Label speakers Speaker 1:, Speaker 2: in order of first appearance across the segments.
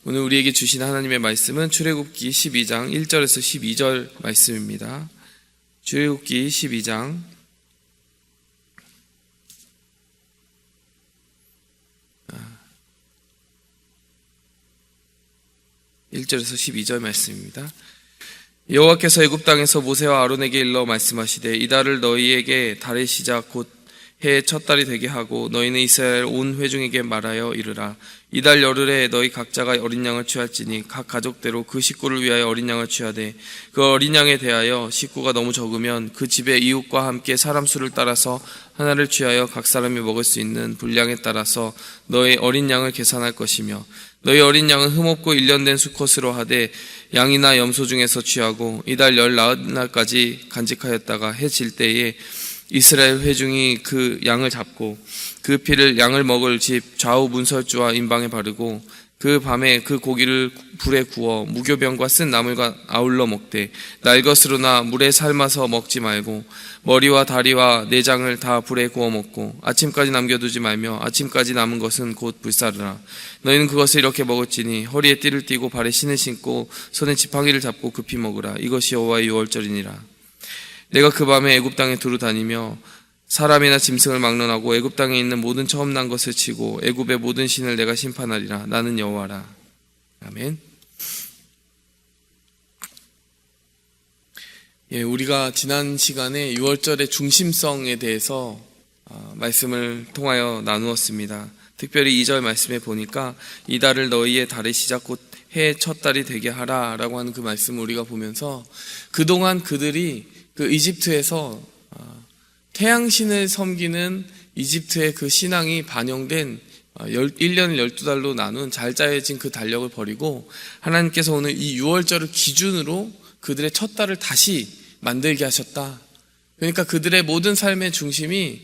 Speaker 1: 오늘 우리에게 주신 하나님의 말씀은 출애굽기 12장 1절에서 12절 말씀입니다. 출애굽기 12장 1절에서 12절 말씀입니다. 여호와께서 애굽 땅에서 모세와 아론에게 일러 말씀하시되 이달을 너희에게 달의 시작 곧 해의 첫 달이 되게 하고 너희는 이스라엘 온 회중에게 말하여 이르라. 이달 열흘에 너희 각자가 어린 양을 취할지니 각 가족대로 그 식구를 위하여 어린 양을 취하되 그 어린 양에 대하여 식구가 너무 적으면 그 집의 이웃과 함께 사람 수를 따라서 하나를 취하여 각 사람이 먹을 수 있는 분량에 따라서 너희 어린 양을 계산할 것이며 너희 어린 양은 흠없고 1년 된 수컷으로 하되 양이나 염소 중에서 취하고 이달 19날까지 간직하였다가 해 질 때에 이스라엘 회중이 그 양을 잡고 그 피를 양을 먹을 집 좌우 문설주와 임방에 바르고 그 밤에 그 고기를 불에 구워 무교병과 쓴 나물과 아울러 먹되 날 것으로나 물에 삶아서 먹지 말고 머리와 다리와 내장을 다 불에 구워 먹고 아침까지 남겨두지 말며 아침까지 남은 것은 곧 불사르라. 너희는 그것을 이렇게 먹을지니 허리에 띠를 띠고 발에 신을 신고 손에 지팡이를 잡고 급히 먹으라. 이것이 여호와의 유월절이니라. 내가 그 밤에 애굽 땅에 두루 다니며 사람이나 짐승을 막론하고 애굽 땅에 있는 모든 처음 난 것을 치고 애굽의 모든 신을 내가 심판하리라. 나는 여호와라. 아멘. 우리가 지난 시간에 유월절의 중심성에 대해서 말씀을 통하여 나누었습니다. 특별히 2절 말씀에 보니까 이달을 너희의 달의 시작 곧 해의 첫 달이 되게 하라 라고 하는 그 말씀을 우리가 보면서 그동안 그들이 그 이집트에서 태양신을 섬기는 이집트의 그 신앙이 반영된 1년을 12달로 나눈 잘 짜여진 그 달력을 버리고 하나님께서 오늘 이 유월절을 기준으로 그들의 첫 달을 다시 만들게 하셨다. 그러니까 그들의 모든 삶의 중심이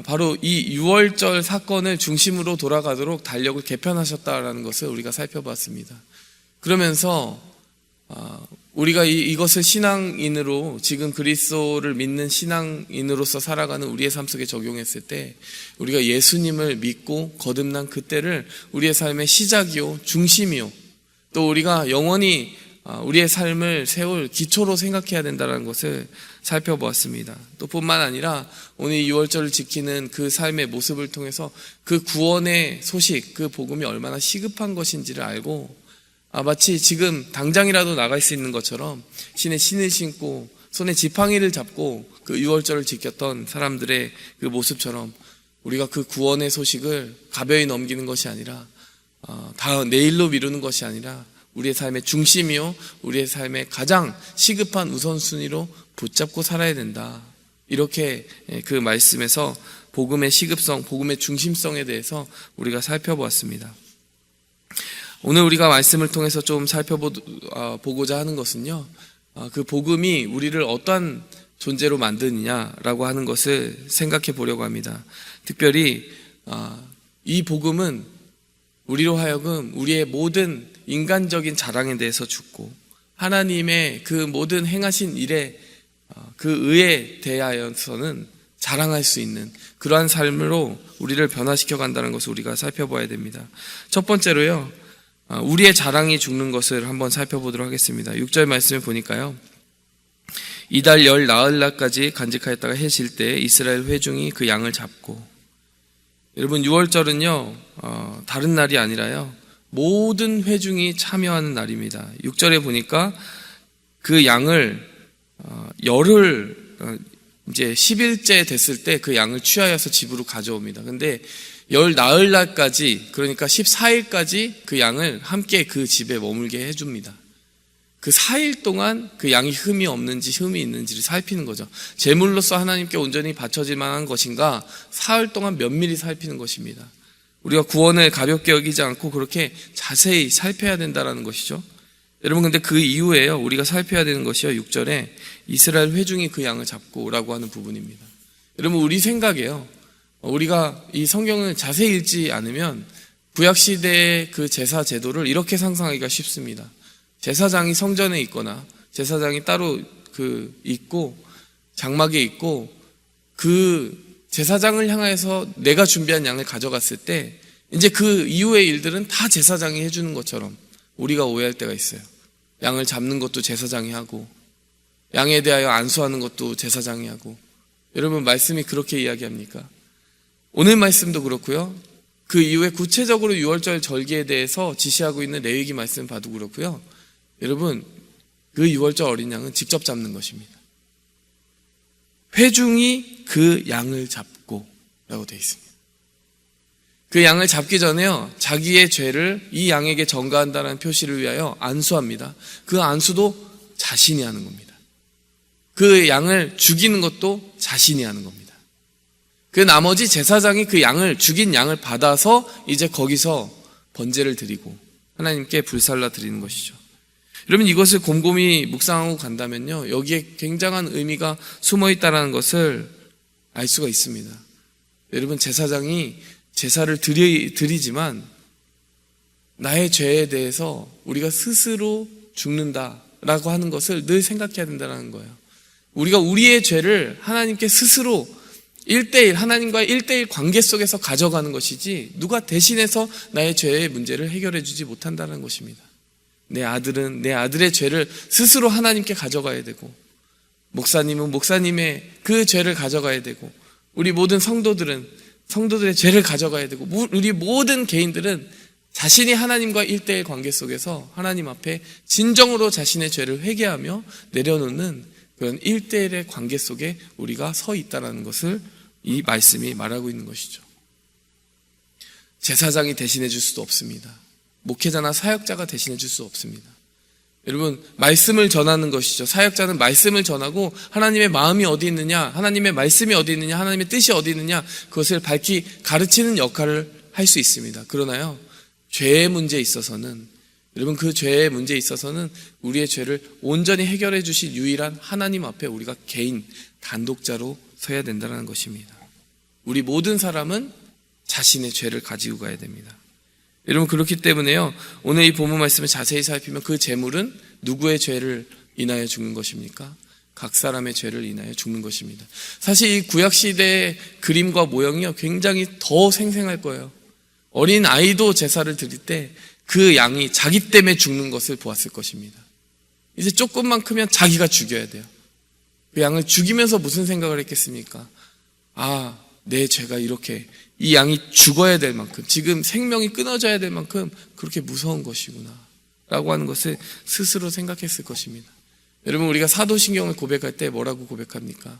Speaker 1: 바로 이 유월절 사건을 중심으로 돌아가도록 달력을 개편하셨다라는 것을 우리가 살펴봤습니다. 그러면서 우리가 이것을 신앙인으로 지금 그리스도를 믿는 신앙인으로서 살아가는 우리의 삶 속에 적용했을 때 우리가 예수님을 믿고 거듭난 그때를 우리의 삶의 시작이요 중심이요 또 우리가 영원히 우리의 삶을 세울 기초로 생각해야 된다는 것을 살펴보았습니다. 또 뿐만 아니라 오늘 이 유월절을 지키는 그 삶의 모습을 통해서 그 구원의 소식, 그 복음이 얼마나 시급한 것인지를 알고 마치 지금 당장이라도 나갈 수 있는 것처럼 신의 신을 신고 손에 지팡이를 잡고 그 유월절을 지켰던 사람들의 그 모습처럼 우리가 그 구원의 소식을 가벼이 넘기는 것이 아니라 다 내일로 미루는 것이 아니라 우리의 삶의 중심이요 우리의 삶의 가장 시급한 우선순위로 붙잡고 살아야 된다. 이렇게 그 말씀에서 복음의 시급성, 복음의 중심성에 대해서 우리가 살펴보았습니다. 오늘 우리가 말씀을 통해서 좀 살펴보고자 하는 것은요, 그 복음이 우리를 어떠한 존재로 만드느냐라고 하는 것을 생각해 보려고 합니다. 특별히 이 복음은 우리로 하여금 우리의 모든 인간적인 자랑에 대해서 죽고 하나님의 그 모든 행하신 일에 그 의에 대하여서는 자랑할 수 있는 그러한 삶으로 우리를 변화시켜 간다는 것을 우리가 살펴봐야 됩니다. 첫 번째로요, 우리의 자랑이 죽는 것을 한번 살펴보도록 하겠습니다. 6절 말씀을 보니까요, 이달 열 나흘날까지 간직하였다가 해 질 때 이스라엘 회중이 그 양을 잡고, 여러분 유월절은요 다른 날이 아니라요 모든 회중이 참여하는 날입니다. 6절에 보니까 그 양을 열흘 이제 10일째 됐을 때 그 양을 취하여서 집으로 가져옵니다. 근데 열 나흘날까지, 그러니까 14일까지 그 양을 함께 그 집에 머물게 해줍니다. 그 4일 동안 그 양이 흠이 없는지 흠이 있는지를 살피는 거죠. 제물로서 하나님께 온전히 바쳐질 만한 것인가 사흘 동안 면밀히 살피는 것입니다. 우리가 구원을 가볍게 여기지 않고 그렇게 자세히 살펴야 된다는 것이죠. 여러분, 근데 그 이후에요 우리가 살펴야 되는 것이요 6절에 이스라엘 회중이 그 양을 잡고 라고 하는 부분입니다. 여러분, 우리 생각에요 우리가 이 성경을 자세히 읽지 않으면 구약시대의 그 제사 제도를 이렇게 상상하기가 쉽습니다. 제사장이 성전에 있거나 제사장이 따로 있고 장막에 있고 그 제사장을 향해서 내가 준비한 양을 가져갔을 때 이제 그 이후의 일들은 다 제사장이 해주는 것처럼 우리가 오해할 때가 있어요. 양을 잡는 것도 제사장이 하고, 양에 대하여 안수하는 것도 제사장이 하고. 여러분, 말씀이 그렇게 이야기합니까? 오늘 말씀도 그렇고요. 그 이후에 구체적으로 유월절 절기에 대해서 지시하고 있는 레위기 말씀 봐도 그렇고요. 여러분, 그 유월절 어린 양은 직접 잡는 것입니다. 회중이 그 양을 잡고 라고 되어 있습니다. 그 양을 잡기 전에요, 자기의 죄를 이 양에게 전가한다는 표시를 위하여 안수합니다. 그 안수도 자신이 하는 겁니다. 그 양을 죽이는 것도 자신이 하는 겁니다. 그 나머지 제사장이 그 양을, 죽인 양을 받아서 이제 거기서 번제를 드리고 하나님께 불살라 드리는 것이죠. 여러분, 이것을 곰곰이 묵상하고 간다면요, 여기에 굉장한 의미가 숨어 있다는 것을 알 수가 있습니다. 여러분, 제사장이 제사를 드리지만 나의 죄에 대해서 우리가 스스로 죽는다라고 하는 것을 늘 생각해야 된다는 거예요. 우리가 우리의 죄를 하나님께 스스로 1대1, 하나님과의 1대1 관계 속에서 가져가는 것이지 누가 대신해서 나의 죄의 문제를 해결해 주지 못한다는 것입니다. 내 아들은 내 아들의 죄를 스스로 하나님께 가져가야 되고, 목사님은 목사님의 그 죄를 가져가야 되고, 우리 모든 성도들은 성도들의 죄를 가져가야 되고, 우리 모든 개인들은 자신이 하나님과 1대1 관계 속에서 하나님 앞에 진정으로 자신의 죄를 회개하며 내려놓는 그런 1대1의 관계 속에 우리가 서 있다는 것을 이 말씀이 말하고 있는 것이죠. 제사장이 대신해 줄 수도 없습니다. 목회자나 사역자가 대신해 줄 수 없습니다. 여러분, 말씀을 전하는 것이죠. 사역자는 말씀을 전하고 하나님의 마음이 어디 있느냐, 하나님의 말씀이 어디 있느냐, 하나님의 뜻이 어디 있느냐, 그것을 밝히 가르치는 역할을 할 수 있습니다. 그러나요, 죄의 문제에 있어서는, 여러분, 그 죄의 문제에 있어서는 우리의 죄를 온전히 해결해 주실 유일한 하나님 앞에 우리가 개인, 단독자로 서야 된다는 것입니다. 우리 모든 사람은 자신의 죄를 가지고 가야 됩니다. 여러분, 그렇기 때문에요, 오늘 이 본문 말씀을 자세히 살피면 그 제물은 누구의 죄를 인하여 죽는 것입니까? 각 사람의 죄를 인하여 죽는 것입니다. 사실 이 구약시대의 그림과 모형이요, 굉장히 더 생생할 거예요. 어린 아이도 제사를 드릴 때 그 양이 자기 때문에 죽는 것을 보았을 것입니다. 이제 조금만 크면 자기가 죽여야 돼요. 그 양을 죽이면서 무슨 생각을 했겠습니까? 아, 내 죄가 이렇게, 이 양이 죽어야 될 만큼, 지금 생명이 끊어져야 될 만큼 그렇게 무서운 것이구나 라고 하는 것을 스스로 생각했을 것입니다. 여러분, 우리가 사도신경을 고백할 때 뭐라고 고백합니까?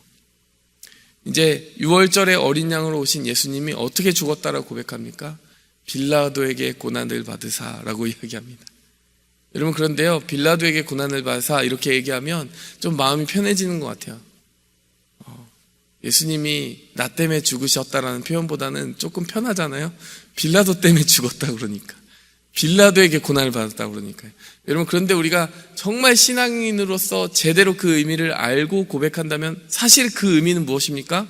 Speaker 1: 이제 유월절에 어린 양으로 오신 예수님이 어떻게 죽었다라고 고백합니까? 빌라도에게 고난을 받으사라고 이야기합니다. 여러분, 그런데요, 빌라도에게 고난을 받으사 이렇게 얘기하면 좀 마음이 편해지는 것 같아요. 예수님이 나 때문에 죽으셨다라는 표현보다는 조금 편하잖아요. 빌라도 때문에 죽었다 그러니까, 빌라도에게 고난을 받았다 그러니까요. 여러분, 그런데 우리가 정말 신앙인으로서 제대로 그 의미를 알고 고백한다면 사실 그 의미는 무엇입니까?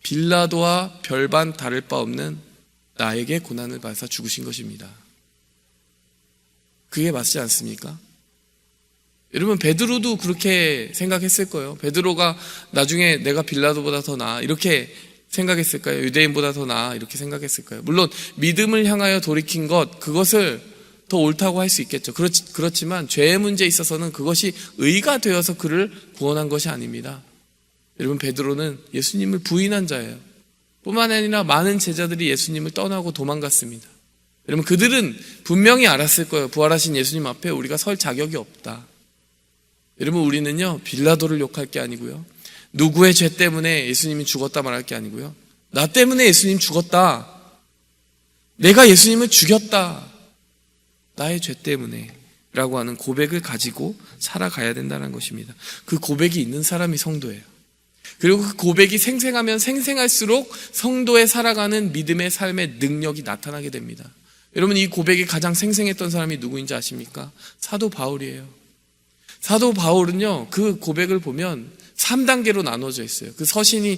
Speaker 1: 빌라도와 별반 다를 바 없는 나에게 고난을 받아서 죽으신 것입니다. 그게 맞지 않습니까? 여러분, 베드로도 그렇게 생각했을 거예요. 베드로가 나중에 내가 빌라도보다 더 나아 이렇게 생각했을까요? 유대인보다 더 나아 이렇게 생각했을까요? 물론 믿음을 향하여 돌이킨 것, 그것을 더 옳다고 할 수 있겠죠. 그렇지만 죄의 문제에 있어서는 그것이 의가 되어서 그를 구원한 것이 아닙니다. 여러분, 베드로는 예수님을 부인한 자예요. 뿐만 아니라 많은 제자들이 예수님을 떠나고 도망갔습니다. 여러분, 그들은 분명히 알았을 거예요. 부활하신 예수님 앞에 우리가 설 자격이 없다. 여러분, 우리는요, 빌라도를 욕할 게 아니고요, 누구의 죄 때문에 예수님이 죽었다 말할 게 아니고요, 나 때문에 예수님 죽었다, 내가 예수님을 죽였다, 나의 죄 때문에 라고 하는 고백을 가지고 살아가야 된다는 것입니다. 그 고백이 있는 사람이 성도예요. 그리고 그 고백이 생생하면 생생할수록 성도의 살아가는 믿음의 삶의 능력이 나타나게 됩니다. 여러분, 이 고백이 가장 생생했던 사람이 누구인지 아십니까? 사도 바울이에요. 사도 바울은요, 그 고백을 보면 3단계로 나눠져 있어요. 그 서신이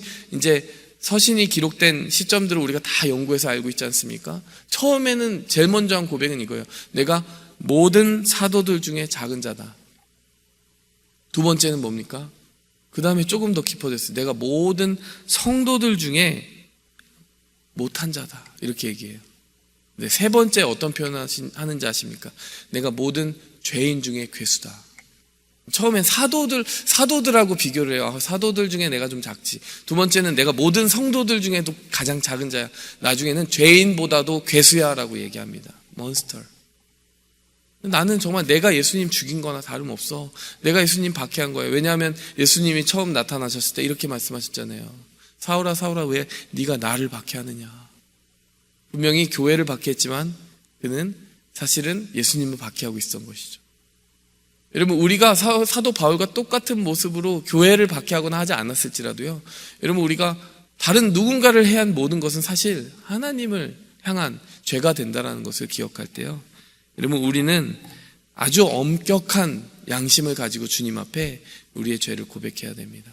Speaker 1: 기록된 시점들을 우리가 다 연구해서 알고 있지 않습니까? 처음에는 제일 먼저 한 고백은 이거예요. 내가 모든 사도들 중에 작은 자다. 두 번째는 뭡니까? 그 다음에 조금 더 깊어졌어요. 내가 모든 성도들 중에 못한 자다 이렇게 얘기해요. 네, 세 번째 어떤 표현 하는지 아십니까? 내가 모든 죄인 중에 괴수다. 처음엔 사도들하고 비교를 해요. 사도들 중에 내가 좀 작지. 두 번째는 내가 모든 성도들 중에도 가장 작은 자야. 나중에는 죄인보다도 괴수야 라고 얘기합니다. 몬스터. 나는 정말 내가 예수님 죽인 거나 다름없어. 내가 예수님 박해한 거예요. 왜냐하면 예수님이 처음 나타나셨을 때 이렇게 말씀하셨잖아요. 사울아 사울아 왜 네가 나를 박해하느냐. 분명히 교회를 박해했지만 그는 사실은 예수님을 박해하고 있었던 것이죠. 여러분 우리가 사도 바울과 똑같은 모습으로 교회를 박해하거나 하지 않았을지라도요, 여러분 우리가 다른 누군가를 해한 모든 것은 사실 하나님을 향한 죄가 된다는 것을 기억할 때요, 여러분 우리는 아주 엄격한 양심을 가지고 주님 앞에 우리의 죄를 고백해야 됩니다.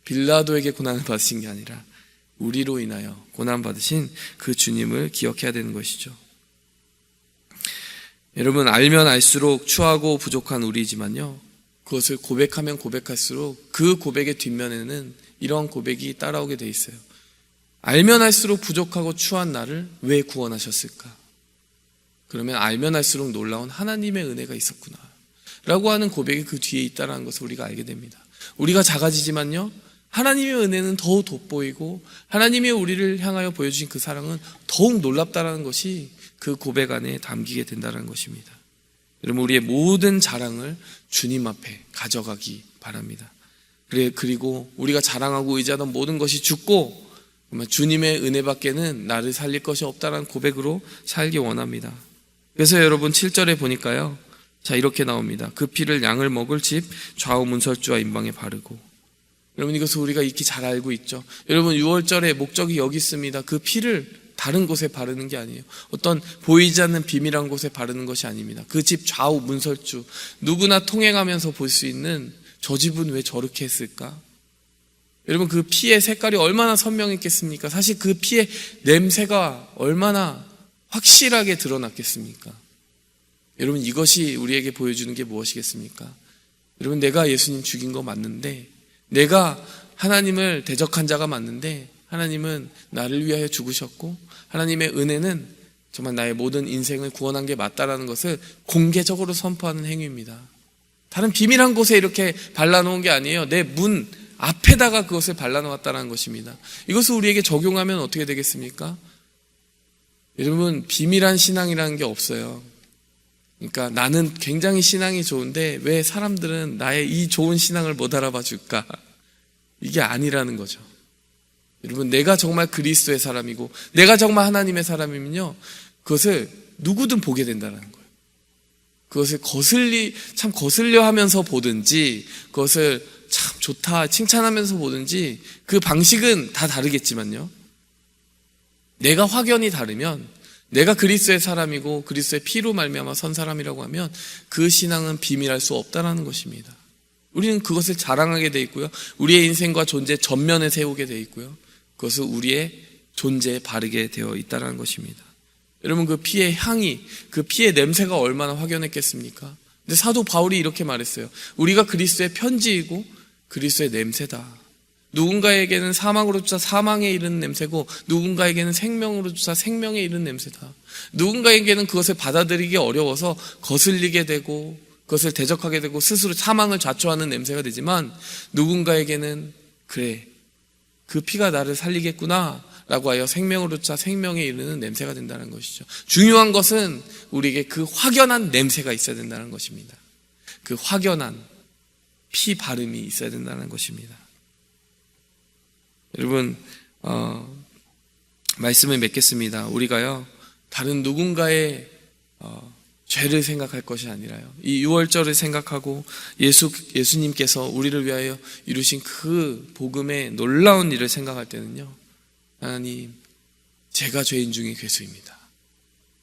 Speaker 1: 빌라도에게 고난을 받으신 게 아니라 우리로 인하여 고난받으신 그 주님을 기억해야 되는 것이죠. 여러분 알면 알수록 추하고 부족한 우리지만요, 그것을 고백하면 고백할수록 그 고백의 뒷면에는 이런 고백이 따라오게 돼 있어요. 알면 알수록 부족하고 추한 나를 왜 구원하셨을까? 그러면 알면 알수록 놀라운 하나님의 은혜가 있었구나 라고 하는 고백이 그 뒤에 있다는 것을 우리가 알게 됩니다. 우리가 작아지지만요, 하나님의 은혜는 더욱 돋보이고 하나님이 우리를 향하여 보여주신 그 사랑은 더욱 놀랍다라는 것이 그 고백 안에 담기게 된다는 것입니다. 여러분 우리의 모든 자랑을 주님 앞에 가져가기 바랍니다. 그리고 우리가 자랑하고 의지하던 모든 것이 죽고 정말 주님의 은혜밖에는 나를 살릴 것이 없다는 고백으로 살기 원합니다. 그래서 여러분 7절에 보니까요, 자 이렇게 나옵니다. 그 피를 양을 먹을 집 좌우 문설주와 임방에 바르고. 여러분 이것을 우리가 익히 잘 알고 있죠. 여러분 6월절의 목적이 여기 있습니다. 그 피를 다른 곳에 바르는 게 아니에요. 어떤 보이지 않는 비밀한 곳에 바르는 것이 아닙니다. 그 집 좌우 문설주, 누구나 통행하면서 볼 수 있는 저 집은 왜 저렇게 했을까? 여러분 그 피의 색깔이 얼마나 선명했겠습니까? 사실 그 피의 냄새가 얼마나 확실하게 드러났겠습니까? 여러분 이것이 우리에게 보여주는 게 무엇이겠습니까? 여러분 내가 예수님 죽인 거 맞는데, 내가 하나님을 대적한 자가 맞는데 하나님은 나를 위하여 죽으셨고 하나님의 은혜는 정말 나의 모든 인생을 구원한 게 맞다라는 것을 공개적으로 선포하는 행위입니다. 다른 비밀한 곳에 이렇게 발라놓은 게 아니에요. 내 문 앞에다가 그것을 발라놓았다는 것입니다. 이것을 우리에게 적용하면 어떻게 되겠습니까? 여러분 비밀한 신앙이라는 게 없어요. 그러니까 나는 굉장히 신앙이 좋은데 왜 사람들은 나의 이 좋은 신앙을 못 알아봐 줄까? 이게 아니라는 거죠. 여러분 내가 정말 그리스도의 사람이고 내가 정말 하나님의 사람이면요, 그것을 누구든 보게 된다는 거예요. 그것을 거슬려 하면서 보든지 그것을 참 좋다 칭찬하면서 보든지 그 방식은 다 다르겠지만요, 내가 확연히 다르면, 내가 그리스도의 사람이고 그리스도의 피로 말미암아 선 사람이라고 하면 그 신앙은 비밀할 수 없다는 것입니다. 우리는 그것을 자랑하게 돼 있고요, 우리의 인생과 존재 전면에 세우게 돼 있고요, 그것을 우리의 존재에 바르게 되어 있다는 것입니다. 여러분 그 피의 향이, 그 피의 냄새가 얼마나 확연했겠습니까? 근데 사도 바울이 이렇게 말했어요. 우리가 그리스도의 편지이고 그리스도의 냄새다. 누군가에게는 사망으로 쫓아 사망에 이르는 냄새고 누군가에게는 생명으로 쫓아 생명에 이르는 냄새다. 누군가에게는 그것을 받아들이기 어려워서 거슬리게 되고 그것을 대적하게 되고 스스로 사망을 자초하는 냄새가 되지만, 누군가에게는 그래 그 피가 나를 살리겠구나 라고 하여 생명으로 쫓아 생명에 이르는 냄새가 된다는 것이죠. 중요한 것은 우리에게 그 확연한 냄새가 있어야 된다는 것입니다. 그 확연한 피 바름이 있어야 된다는 것입니다. 여러분 말씀을 맺겠습니다. 우리가요 다른 누군가의 죄를 생각할 것이 아니라요, 이 6월절을 생각하고 예수님께서 우리를 위하여 이루신 그 복음의 놀라운 일을 생각할 때는요, 하나님 제가 죄인 중에 괴수입니다.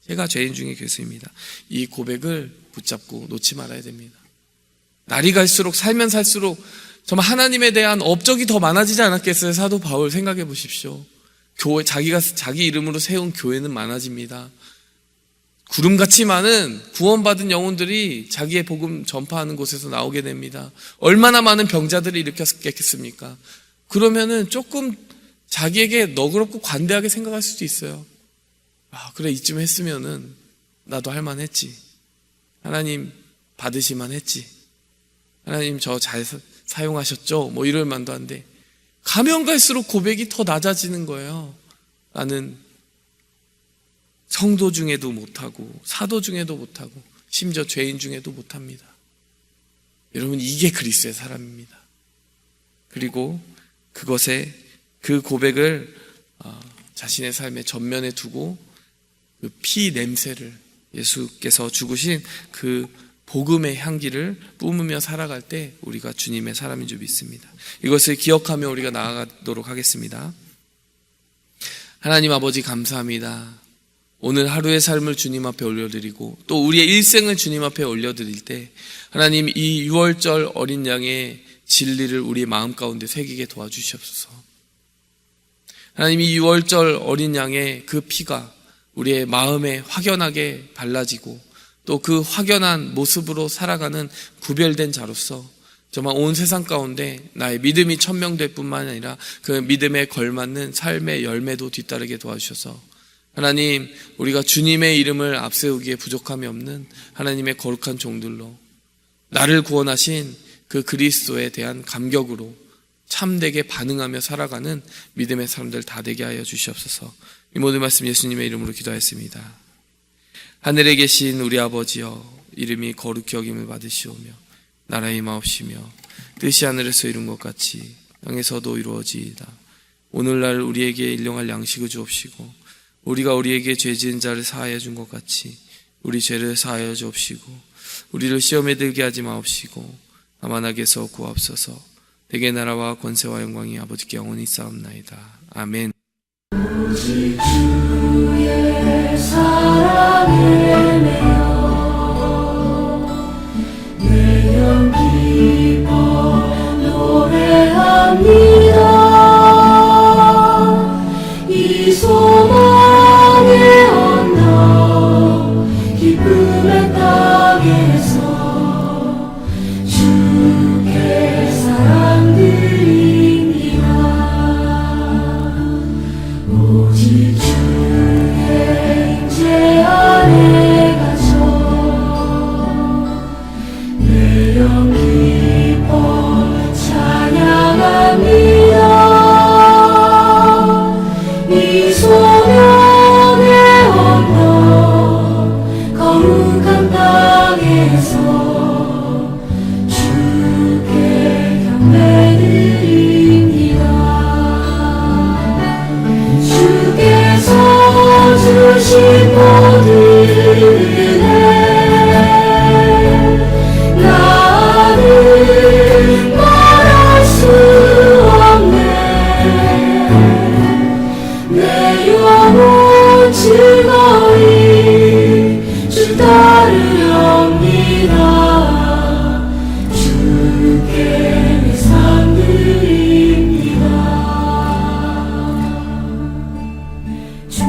Speaker 1: 제가 죄인 중에 괴수입니다. 이 고백을 붙잡고 놓지 말아야 됩니다. 날이 갈수록 살면 살수록 정말 하나님에 대한 업적이 더 많아지지 않았겠어요? 사도 바울 생각해 보십시오. 교회, 자기 이름으로 세운 교회는 많아집니다. 구름같이 많은 구원받은 영혼들이 자기의 복음 전파하는 곳에서 나오게 됩니다. 얼마나 많은 병자들을 일으켰겠습니까? 그러면은 조금 자기에게 너그럽고 관대하게 생각할 수도 있어요. 아, 그래, 이쯤 했으면은 나도 할 만했지. 하나님 받으시만 했지. 하나님 저 잘 사용하셨죠? 뭐 이럴 만도 한데, 가면 갈수록 고백이 더 낮아지는 거예요. 나는 성도 중에도 못하고 사도 중에도 못하고 심지어 죄인 중에도 못합니다. 여러분, 이게 그리스도의 사람입니다. 그리고 그 고백을 자신의 삶의 전면에 두고 그 피 냄새를, 예수께서 죽으신 그 복음의 향기를 뿜으며 살아갈 때 우리가 주님의 사람인 줄 믿습니다. 이것을 기억하며 우리가 나아가도록 하겠습니다. 하나님 아버지, 감사합니다. 오늘 하루의 삶을 주님 앞에 올려드리고 또 우리의 일생을 주님 앞에 올려드릴 때 하나님, 이 6월절 어린 양의 진리를 우리의 마음 가운데 새기게 도와주시옵소서. 하나님, 이 6월절 어린 양의 그 피가 우리의 마음에 확연하게 발라지고 또 그 확연한 모습으로 살아가는 구별된 자로서 정말 온 세상 가운데 나의 믿음이 천명될 뿐만 아니라 그 믿음에 걸맞는 삶의 열매도 뒤따르게 도와주셔서 하나님, 우리가 주님의 이름을 앞세우기에 부족함이 없는 하나님의 거룩한 종들로 나를 구원하신 그 그리스도에 대한 감격으로 참되게 반응하며 살아가는 믿음의 사람들 다 되게 하여 주시옵소서. 이 모든 말씀 예수님의 이름으로 기도하였습니다. 하늘에 계신 우리 아버지여, 이름이 거룩히 여김을 받으시오며 나라의 임하옵시며 뜻이 하늘에서 이룬 것 같이 땅에서도 이루어지이다. 오늘날 우리에게 일용할 양식을 주옵시고 우리가 우리에게 죄 지은 자를 사하여 준 것 같이 우리 죄를 사하여 주옵시고 우리를 시험에 들게 하지 마옵시고 다만 악에서 구하옵소서. 대개 나라와 권세와 영광이 아버지께 영원히 있사옵나이다. 아멘.
Speaker 2: 오직 주의 사랑에 매여 내 영 기뻐 노래합니다. 이 소망의 언덕 기쁨의 땅에서 주께 사랑 드립니다. 오직 주의 임재 안에 갇혀 내 영 기뻐 찬양합니다. 이 소명의 언덕 거룩한 땅에서 주께 경배드립니다. 주께서 주신 모든 은혜 나는 말할 수 없네. 내 영혼 즐거이 주 따르렵니다. 주께 내 삶 드립니다. 주